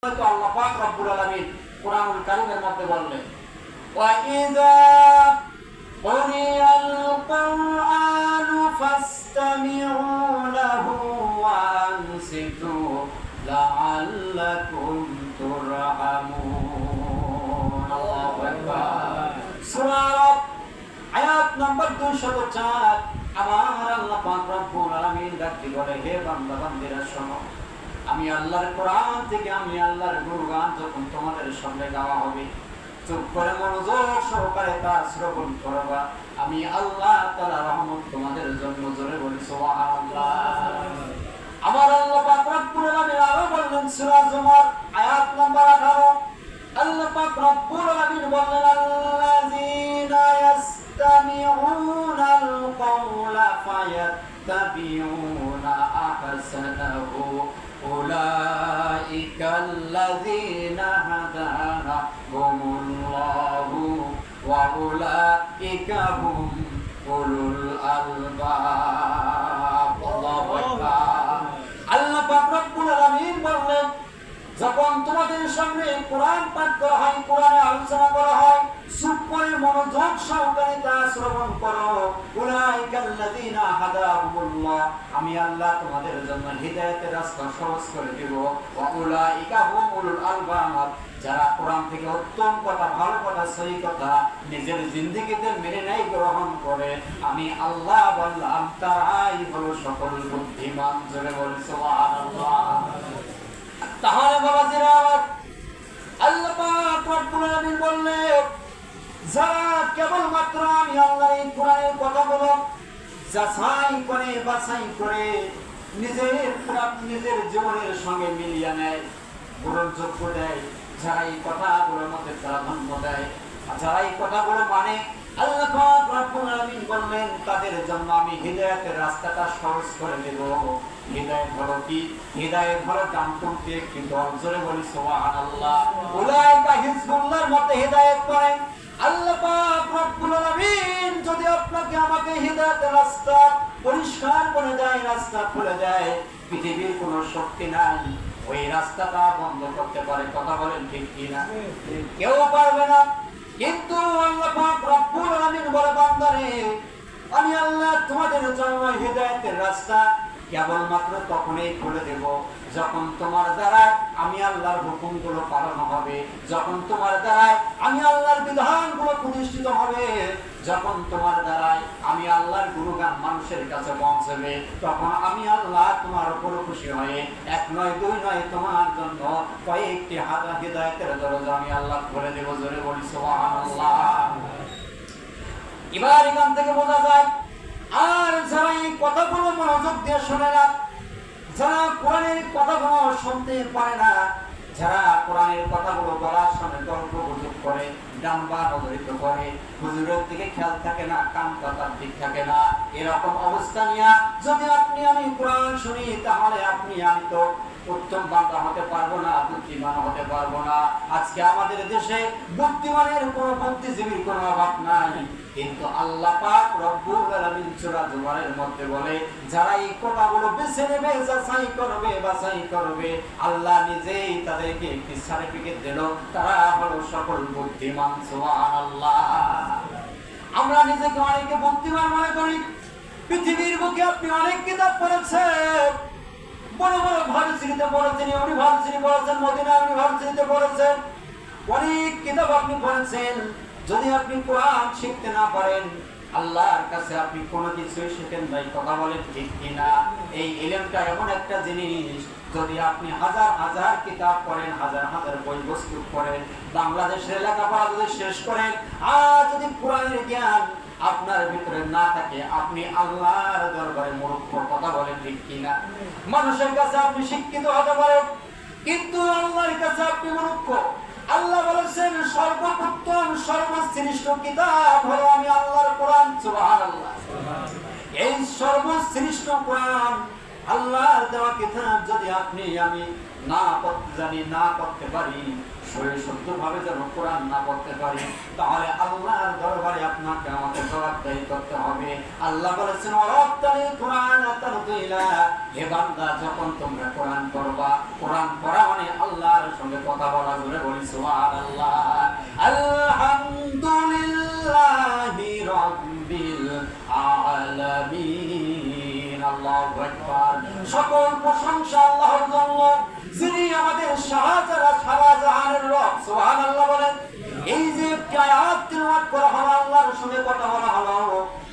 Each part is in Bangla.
আল্লাহ পাক রব্বুল আলামিন কুরআনুল কারীমের মধ্যে বললেন ওয়া ইযা কুরিয়াল কুরআনু ফাসতামিউ লাহু ওয়া আনসিতু লাআল্লাকুম তুরহামুন। আল্লাহু আকবার। সূরা আয়াত নম্বর 204। আমার আল্লাহ পাক রব্বুল আলামিন ডাকতে বলে, হে বান্দা বান্দিরা শোনো, আমি আল্লাহর কোরআন থেকে আমি আল্লাহর গুণগান যখন তোমাদের সামনে গাওয়া হবে, চুপ করে মনোযোগ সহকারে তা শ্রবণ করবা। আমি আল্লাহ তাআলার রহমত তোমাদের জন্য, জোরে বলি সুবহানাল্লাহ। আমার আল্লাহ পাক রব্বুল আলামিন আরো বললেন সূরা জুমার আয়াত নম্বর 18। আল্লাহ পাক রব্বুল আলামিন বললেন, আল্লাযীনা ইয়াসতামিউনাল কাওলা ফায়াত্তাবিউনা আহসানাহু উলাইকাল্লাযীনা হাদাহুমুল্লাহু ওয়া উলাইকা হুম উলুল আলবাব। আল্লাহু আকবার। আল্লাহ পাক রব্বুল আলামিন বললেন, যখন তোমাদের সামনে কোরআন পাঠ করা হয়, কোরআনে আলোচনা করা হয়, চুপ করে মনোযোগ সহকারে তা শ্রবণ করো। উলাইকাল্লাযীনা হাদাহুমুল্লাহ, আমি আল্লাহ তোমাদের জন্য হিদায়াতের রাস্তা সহজ করে দেব। ওয়া উলাইকা হুম উলুল আলবাব, যারা কোরআন থেকে উত্তম কথা, ভালো কথা, সহি কথা নিজের জিন্দেগিতে মেনে নেয়, গ্রহণ করে, আমি আল্লাহ বললাম তারাই হলো সকল বুদ্ধিমান। জোরে বলি সুবহানাল্লাহ। তাহলে বাবাজিরা, আল্লাহ পাক রব্বুল আলামিন বললেন, যারা কেবলমাত্র আমি আল্লাহর এই কোরআনের কথাগুলো যাচাই করে বাছাই করে নিজের জীবনের সঙ্গে মিলিয়ে নেয়, গ্রহণযোগ্য দেয়, যারা এই কথাগুলোর মধ্যে প্রাধান্য দেয়, যারা এই কথাগুলো মানে, আল্লাহ পাক রব্বুল আলামিন বললেন তাদের জন্য আমি হিদায়াতের রাস্তাটা সহজ করে দেব। হিদায়াত হলো কি? হিদায়াত হলো জান্নাতে একটি দল। জোরে বলি সুবহানাল্লাহ। উলাইকা হিজবুল্লাহর মতে হিদায়াত করেন আল্লাহ পাক রব্বুল আলামিন। যদি আপনাকে আমাকে হিদায়াতের রাস্তা পরিষ্কার করে দেয়, রাস্তা খুলে দেয়, পৃথিবীর কোনো শক্তি নাই ওই রাস্তাটা বন্ধ করতে পারে। কথা বলেন ঠিক কি না? কেউ পারবে না। কিন্তু আল্লাহ পাক রব্বুল আলামিন বলে, বান্দারে, আমি আল্লাহ তোমাদের জন্য হিদায়াতের রাস্তা কেবলমাত্র তখনই খুলে দেব যখন তোমার দ্বারা আমি আল্লাহর হুকুমগুলো পালন হবে, যখন তোমার দ্বারায় আমি আল্লাহর বিধানগুলো প্রতিষ্ঠিত হবে, যখন তোমার দ্বারায় আমি আল্লাহর গুণগান মানুষের কাছে পৌঁছবে, তখন আমি আল্লাহ তোমার উপর খুশি হয়ে এক নয় দুই নয় তোমার জন্য কয়েকটি হিদায়াতের দরজা আমি আল্লাহ খুলে দেব। জোরে বলি সুবহানাল্লাহ। এবার এখান থেকে বোঝা যায়, আর যারা এই কথাগুলো মনোযোগ দিয়ে শোনে না, যারা কোরআনের কথাগুলো শুনতে পারে না, যারা কোরআনের কথাগুলো বলার সময় গল্প গুজব করে, ডান বা নজরিত করে, হুজুরের দিকে খেয়াল থাকে না, কান পাতার দিক থাকে না, এরকম অবস্থা নিয়ে যদি আপনি আমি কোরআন শুনি, তাহলে আপনি আমি তো উত্তম বান্দা হতে পারবো না, বুদ্ধিমান হতে পারবো না। আজকে আমাদের দেশে বুদ্ধিমানের কোনো বুদ্ধিজীবীর কোনো অভাব নাই, কিন্তু আল্লাহ পাক রব্বুল আলামিন সূরা জুমারের মধ্যে বলে, যারা এই কথাগুলো বেছে নেবে, যাচাই করবে, বাছাই করবে, আল্লাহ নিজেই তাদেরকে একটি সার্টিফিকেট দিল, তারা হলো সকল বুদ্ধিমান। সুবহানাল্লাহ। আমরা নিজেকে অনেকে বুদ্ধিমান মনে করি। পৃথিবীর বুকে আপনি অনেক কিতাব পড়েছেন, বড় বড় ভার্সিটিতে পড়েছেন, ইউনিভার্সিটি পড়েছেন, মদিনা ইউনিভার্সিটিতে পড়েছেন, অনেক কিতাব আপনি পড়েছেন। যদি আপনি কোরআন শিখতে না পারেন, আল্লাহর কাছে আপনি কোনো কিছুই শিখেন নাই। কথা বলেন ঠিক কিনা? এই ইলমটা এমন একটা জিনিস, যদি আপনি হাজার হাজার কিতাব পড়েন, হাজার হাজার বই বস্তু পড়েন, বাংলাদেশের লেখাপড়া যদি শেষ করেন, আর যদি কোরআনের জ্ঞান আপনার ভিতরে না থাকে, আপনি আল্লাহর দরবারে মূর্খ। কথা বলেন ঠিক কিনা? মানুষের কাছে আপনি শিক্ষিত হতে পারেন, কিন্তু আল্লাহর কাছে আপনি মূর্খ। আল্লাহ বলেছেন, সর্বোত্তম সর্বশ্রেষ্ঠ কিতাব হলো আমি আল্লাহর কোরআন। সুবহানাল্লাহ। এই সর্বশ্রেষ্ঠ কোরআন আল্লাহর দেওয়া কিতাব যদি আপনি আমি না পড়তে জানি, না পড়তে পারি, শুদ্ধভাবে যেন কোরআন না পড়তে পারি, তাহলে আল্লাহর দরবারে আপনাকে আমাকে জবাবদাহি করতে হবে। আল্লাহ বলেছেন ওয়ারাত্তালিল কুরআন তারতিলা, হে বান্দা যখন তোমরা কোরআন পড়বা, কোরআন পড়া মানে আল্লাহর সঙ্গে কথা বলা। জোরে বলি সুবহানাল্লাহ। আলহামদুলিল্লাহি রাব্বিল আলামিন। আল্লাহু আকবার। সকল প্রশংসা আল্লাহর জন্য, যিনি আমাদের শাহজাহানের রব। সুবহানাল্লাহ বলেন। এই যে আয়াত তিলাওয়াত করা হলো, আল্লাহর সঙ্গে কথা বলা হলো,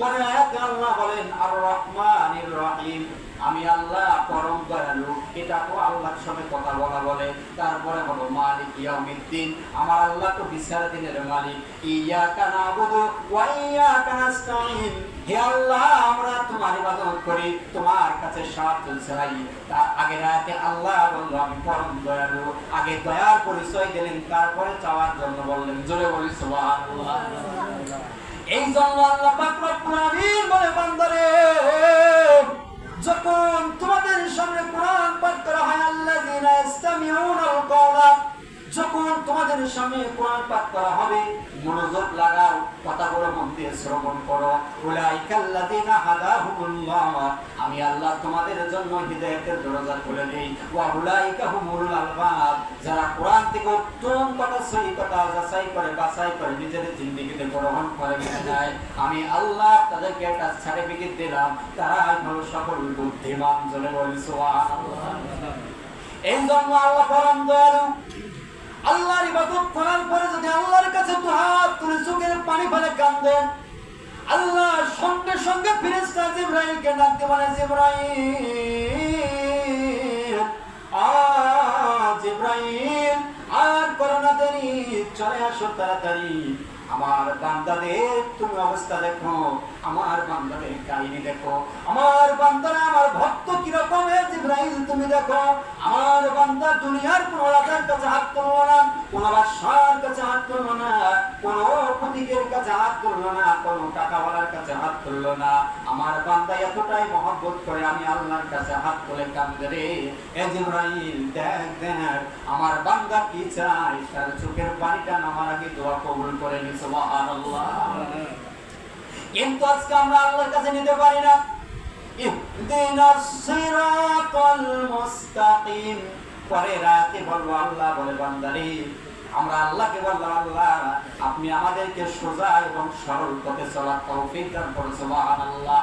পরে আয়াতে আল্লাহ বলেন আর রহমানির রহিম, আমি আল্লাহ পরম দয়ালু, এটা তো আল্লাহর সঙ্গে কথা বলা বলে। তারপরে হলো মালিক ইয়াউমিদ্দিন, আমার আল্লাহ তো বিচার দিনের মালিক। ইয়াকা নাবুদু ওয়া ইয়াকা নাস্তাইন, হে আল্লাহ আমরা তোমার ইবাদত করি, তোমার কাছে সাহায্য চাই। তার আগের আয়াতে আল্লাহ বলল আমি পরম দয়ালু, আগে দয়ার পরিচয় দিলেন, তারপরে চাওয়ার জন্য বললেন। জোরে বলি সুবহানাল্লাহ। এই জন্য আল্লাহ পাক রব্বুল আলামিন বলে বান্দারে, যখন তোমাদের সামনে কোরআন পাঠ করা হয়, আল্লাযীনা ইসতামিউনাল কাওলা, যখন তোমাদের সামনে কোরআন পাঠ করা হবে মনোযোগ লাগাও, কথাগুলো মন দিয়ে শ্রবণ করো। উলাইকাল্লাযীনা হাদাহুমুল্লাহ, আমি আল্লাহ তোমাদের জন্য হিদায়াতের দরজা খুলে দেই। ওয়া উলাইকা হুমুল আলবাব, যারা কোরআন থেকে উত্তম কথা সহি কথা যাচাই করে বাছাই করে নিজের জিন্দেগিতে গ্রহণ করে নেয়, আমি আল্লাহ তাদেরকে একটা সার্টিফিকেট দিলাম, তারাই হলো সকল বুদ্ধিমান। জোরে বলি সুবহানাল্লাহ। এই জন্য আল্লাহ পরম দয়ালু। আল্লাহর ইবাদত করার পরে যদি আল্লাহর কাছে দুহাত তুলে চোখের পানি ফেলে কাঁদেন, আল্লাহ সঙ্গে সঙ্গে ফেরেশতা জিবরাইলকে ডাকতে বলে, জিবরাইল জিবরাইল আর করো না দেরি, চলে আসো তাড়াতাড়ি, আমার বান্দাদের তুমি অবস্থা দেখো, আমার বান্দাদের কাহিনী দেখো, আমার বান্দারা আমার ভক্ত কিরকম। জিবরাইল তুমি দেখো, আমার বান্দা দুনিয়ার কোন রাজার কাছে হাত তুললো না, কোন বাদশার কাছে হাত তুললো না, কোন ফকিরের কাছে হাত তুললো না, কোন টাকাওয়ালার কাছে হাত তুললো না, আমার বান্দা এতটাই মহব্বত করে আমি আল্লাহর কাছে হাত তুলে কাঁদে রে। এ জিবরাইল দেখ দেখ আমার বান্দা কি চায়, তার চোখের পানিটা নামার আগে দোয়া কবুল করে নি। সুবহানাল্লাহ। কিন্তু আজকে আমরা আল্লাহর কাছে নিতে পারি না। ইহদিনাস সিরাতাল মুস্তাকিম, পরে রাতে বলবো আল্লাহ বলে বান্দারে, আমরা আল্লাহকে বললাম আল্লাহ আপনি আমাদেরকে সোজা এবং সরল পথে চলার তৌফিক দান করুন। সুবহানাল্লাহ।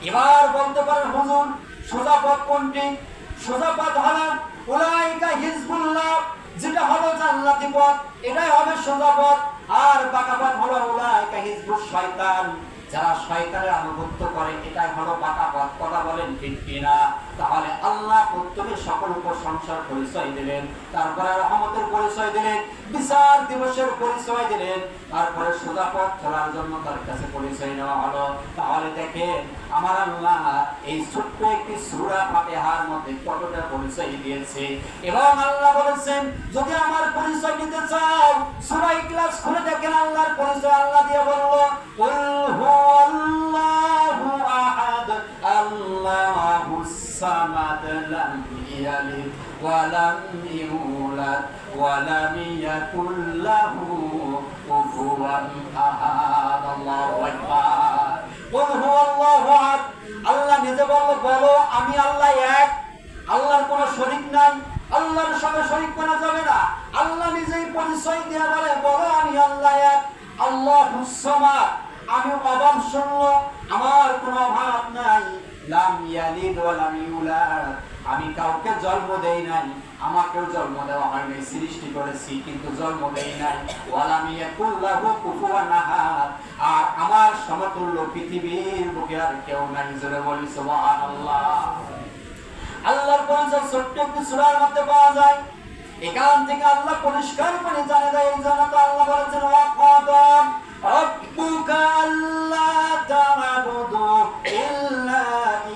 এবার বলতে পারেন হুজুর সোজা পথ কোনটি? সোজা পথ হলো উলাইকা হিজবুল্লাহ, যেটা হলো জান্নাতি পথ, এটাই হবে সোজা পথ। আর বাঁকা পথ হলো উলাইকা হিজবুশ শয়তান, যারা শয়তানের আনুগত্য করে, এটাই হলো বাঁকা পথ। কথা বলেন ঠিক কিনা? তাহলে আল্লাহ প্রত্যেকের সকল প্রশংসার পরিচয় দিলেন, তারপরে রহমতের পরিচয় দিলেন, বিচার দিবসের পরিচয় দিলেন, তারপরে সোজা পথ চলার জন্য তার কাছে পরিচয় নেওয়া হলো। তাহলে দেখেন আমার আল্লাহ এই ছোট্ট একটি সূরা ফাতিহার মধ্যে কতটা পরিচয় দিয়েছে। এবং আল্লাহ বলেছেন যদি আমার পরিচয় নিতে চাও সূরা ইখলাস খুলে দেখেন, আল্লাহর পরিচয় আল্লাহ দিয়ে বলল কুল হুয়াল্লাহু আহাদ আল্লাহুস সামাদ লাম ইয়ালিদ ওয়া লাম ইউলাদ ওয়া লাম ইয়াকুল লাহু কুফুয়ান আহাদ। আল্লাহু আকবার। কুল হুয়াল্লাহু আহাদ, আল্লাহ নিজে বলো আমি আল্লাহ এক, আল্লাহর কোনো শরীক নাই, আল্লাহর সঙ্গে শরীক করা যাবে না। আল্লাহ নিজেই পরিচয় দিয়ে বলো আমি আল্লাহ এক। আল্লাহুস সামাদ, আমি অভাব শূন্য, আমার কোনো অভাব নাই। লাম ইয়ালিদ ওয়া লাম ইউলাদ, আমি কাউকে জন্ম দেই নাই, আমাকেও জন্ম দেওয়া হয় নাই, সৃষ্টি করেছি কিন্তু জন্ম দেই নাই। ওয়া লাম ইয়াকুল লাহু কুফুয়ান আহাদ, আর আমার সমতুল্য পৃথিবীর বুকে আর কেউ নাই। জোরে বলি সুবহানাল্লাহ। আল্লাহর পরিচয় ছোট্ট একটি সূরার মধ্যে পাওয়া যায়। এখান থেকে আল্লাহ পরিষ্কার করে জানে দেয়। এই জন্য তো আল্লাহ বলেছেন ওয়া কাদা রাব্বুকা আল্লা তা'বুদু ইল্লা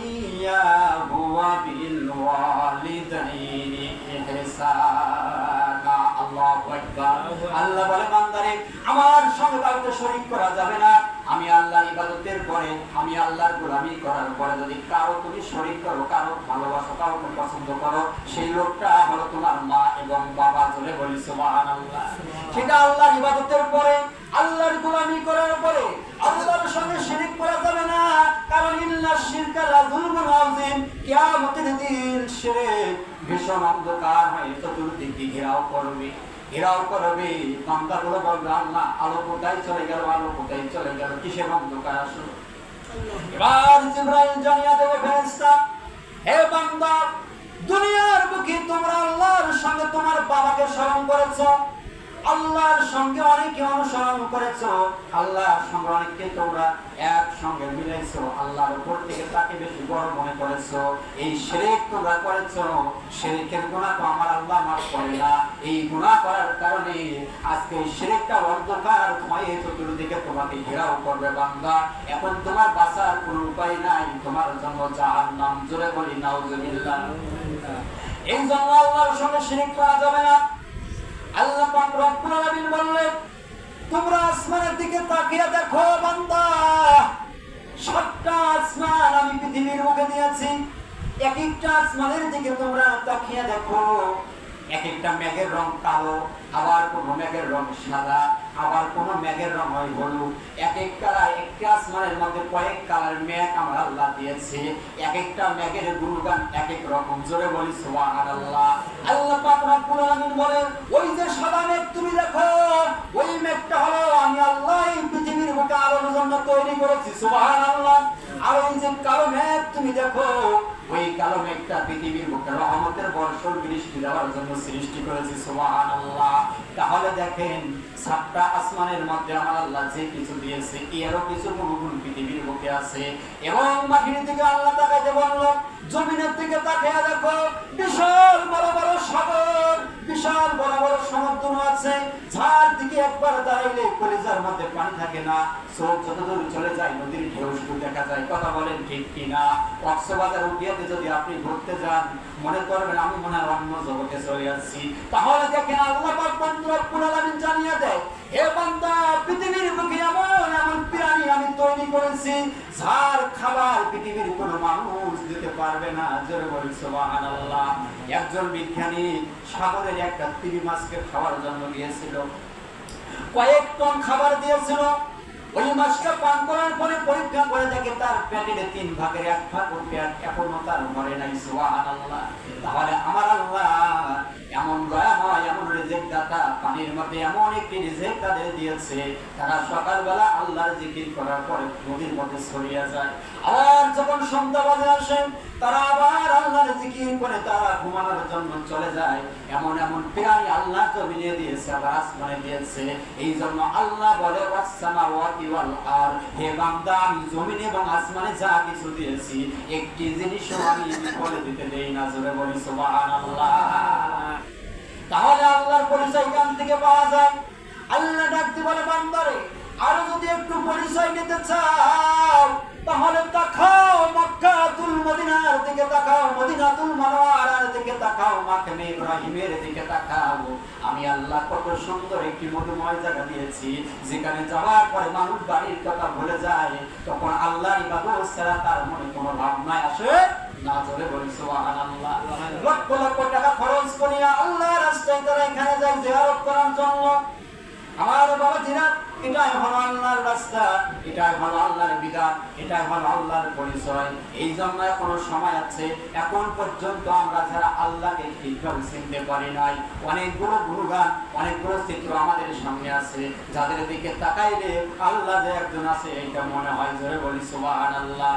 ইয়্যাহু ওয়া বিল ওয়ালিদাইনি ইহসানা। আল্লাহু আকবার। আল্লাহ বলে বান্দারে আমার সঙ্গে কাউকে শরীক করা যাবে না, আমি আল্লাহর ইবাদতের পরে, আমি আল্লাহর গোলামি করার পরে যদি কারো তুমি শরীক করো, কারো ভালোবাসো, কাউকে পছন্দ করো, সেই লোকটা হলো তোমার মা এবং বাবা। চলে বলি সুবহানাল্লাহ। সেটা আল্লাহর ইবাদতের পরে, আল্লাহর গোলামি করার পরে আল্লাহর সঙ্গে শিরক করা যাবে না, কারণ ইন্নাশ শিরকা লাযুলমুন আযীম। কিয়ামতের দিন শিরক ভীষণ অন্ধকার হয়ে চতুর্দিকে ঘেরাও করবে, ঘেরাও করবে। বান্দাগুলো বলবে, আল্লাহ আলো কোথায় চলে গেল, আলো কোথায় চলে গেল, কিসের অন্ধকার আসলো। এবার জিবরাইল জানিয়ে দেবে, ফেরেশতা, হে বান্দা, দুনিয়ার বুকে তোমরা আল্লাহর সঙ্গে তোমার বাবাকে স্মরণ করেছো, আল্লাহর সঙ্গে অনেকে অনুসরণ করেছো, আল্লাহর সঙ্গে অনেককে তোমরা একসঙ্গে মিলাইছো, আল্লাহর উপর থেকে তাকে বেশি বড় মনে করেছো। এই শিরক তোমরা করেছো, শিরকের গুনাহ তো আমার আল্লাহ মাফ করে না। এই গুনাহ করার কারণে আজকে এই শিরকটা অন্ধকার হয়ে চতুর্দিকে তোমাকে ঘেরাও করবে বান্দা। এখন তোমার বাঁচার কোনো উপায় নাই, তোমার জন্য জাহান্নাম। জোরে বলি নাউজুবিল্লাহ। এই জন্য আল্লাহর সঙ্গে শিরক করা যাবে না। আল্লাহ পাক রব্বুল আলামিন বললেন, তোমরা আসমানের দিকে তাকিয়ে দেখো বান্দা, সাতটা আসমান আমি পৃথিবীর মুখে দিয়েছি। এক একটা আসমানের দিকে তোমরা তাকিয়ে দেখো, এক একটা মেঘের রং কালো, আবার কোনো মেঘের রং সাদা, আবার কোনো মেঘের রং হয় হলুদ। এক এক কালার, একটা আসমানের মধ্যে কয়েক কালার মেঘ আমার আল্লাহ দিয়েছে। এক একটা মেঘের গুণগান এক এক রকম। জোরে বলি সুবহানাল্লাহ। আল্লাহ পাক রব্বুল আলামিন বলেন, ওই যে সাদা মেঘ তুমি দেখো, ওই মেঘটা হলো আমি আল্লাহ এই পৃথিবীর বুকে আলোর জন্য তৈরি করেছি। সুবহানাল্লাহ। আর ওই যে কালো মেঘ তুমি দেখো, ওই কালো মেঘটা পৃথিবীর বুকে রহমতের বর্ষণ বৃষ্টি দেওয়ার জন্য সৃষ্টি করেছি। সুবহানাল্লাহ। তাহলে দেখেন, সাতটা আসমানের মধ্যে আমার আল্লাহ যে কিছু দিয়েছে, এরও কিছু গুণগুণ পৃথিবীর বুকে আছে। এবং মাটির দিকে আল্লাহ তাকাতে বলল, জমিনের দিকে তাকিয়ে দেখো, বিশাল বড় বড় সাগর, বিশাল বড় বড় সমুদ্র আছে, যার দিকে একবার দাঁড়াইলে কলিজার মধ্যে পানি থাকে না। চোখ যতদূর চলে যায় নদীর ঢেউ শুধু দেখা যায়। কথা বলেন ঠিক কিনা? কক্সবাজার উঠিয়াতে যদি আপনি ঘুরতে যান, মনে করবেন আমি মনে হয় অন্য জগতে চলে আসছি। তাহলে দেখেন আল্লাহ পাক রব্বুল আলামিন জানিয়ে দেয়, হে বান্দা, পৃথিবীর বুকে এমন এমন প্রাণী আমি তৈরি করেছি, যার খাবার পৃথিবীর কোনো মানুষ দিতে পারবে না। জোরে বলি সুবহানাল্লাহ। একজন বিজ্ঞানী সাগরের একটা তিমি মাছকে খাওয়ার জন্য দিয়েছিল, কয়েক টন খাবার দিয়েছিল। ওই মাছটা পান করার পরে পরীক্ষা করে দেখে তার পেটের 3 ভাগের 1 ভাগ পেট এখনো তার ভরে নাই। সুবহানাল্লাহ। তাহলে আমার আল্লাহ এমন দয়াময়, এমন রিজিক দাতা, পানির মধ্যে এমন একটি রিজিক তাদের দিয়েছে, তারা সকালবেলা আল্লাহর জিকির করার পরে নদীর মধ্যে ছড়িয়ে যায়। আর যখন সন্ধ্যা বাজে আসে, তারা আবার আল্লাহর জিকির করে তারা ঘুমানোর জন্য চলে যায়। এমন এমন প্রাণী আল্লাহ জমিনে দিয়েছে, আবার আসমানে দিয়েছে। এই জন্য আল্লাহ বলে, ওয়াস-সামাওয়াতি ওয়াল আর, হে বান্দা, আমি জমিনে এবং আসমানে যা কিছু দিয়েছি, একটি জিনিসও আমি বলে দিতে দেই না। জোরে বলি সুবহানাল্লাহ। তাহলে আল্লাহর পরিচয় কান থেকে পাওয়া যায়। আল্লাহ ডাকতে বলে, বান্দারে, আরো যদি একটু পরিচয় নিতে চাও, তাহলে তাকাও মক্কাতুল মদিনার দিকে, তাকাও মদিনাতুল মুনাওয়ারার দিকে, তাকাও মাকামে ইব্রাহিমের দিকে তাকাও। আমি আল্লাহ কত সুন্দর একটি মধুময় জায়গা দিয়েছি, যেখানে যাওয়ার পরে মানুষ বাড়ির কথা ভুলে যায়, তখন আল্লাহর ইবাদত ছাড়া তার মনে কোনো ভাবনাই আসে না। জোরে বলি সুবহানাল্লাহ। লক্ষ লক্ষ টাকা খরচ করিয়া আল্লাহর রাস্তায় তারা এখানে যায় জিয়ারত করার জন্য। আমার বাবা জিনা, এটাই হলো আল্লাহর রাস্তা, এটাই হলো আল্লাহর বিধান, এটাই হলো আল্লাহর পরিচয়। এই জন্য এখনো সময় আছে। এখন পর্যন্ত আমরা যারা আল্লাহকে ঠিকভাবে চিনতে পারি নাই, অনেকগুলো গুণগান, অনেকগুলো চিত্র আমাদের সামনে আছে, যাদের দিকে তাকাইলে আল্লাহ যে একজন আছে এটা মনে হয়। জোরে বলি সুবহানাল্লাহ।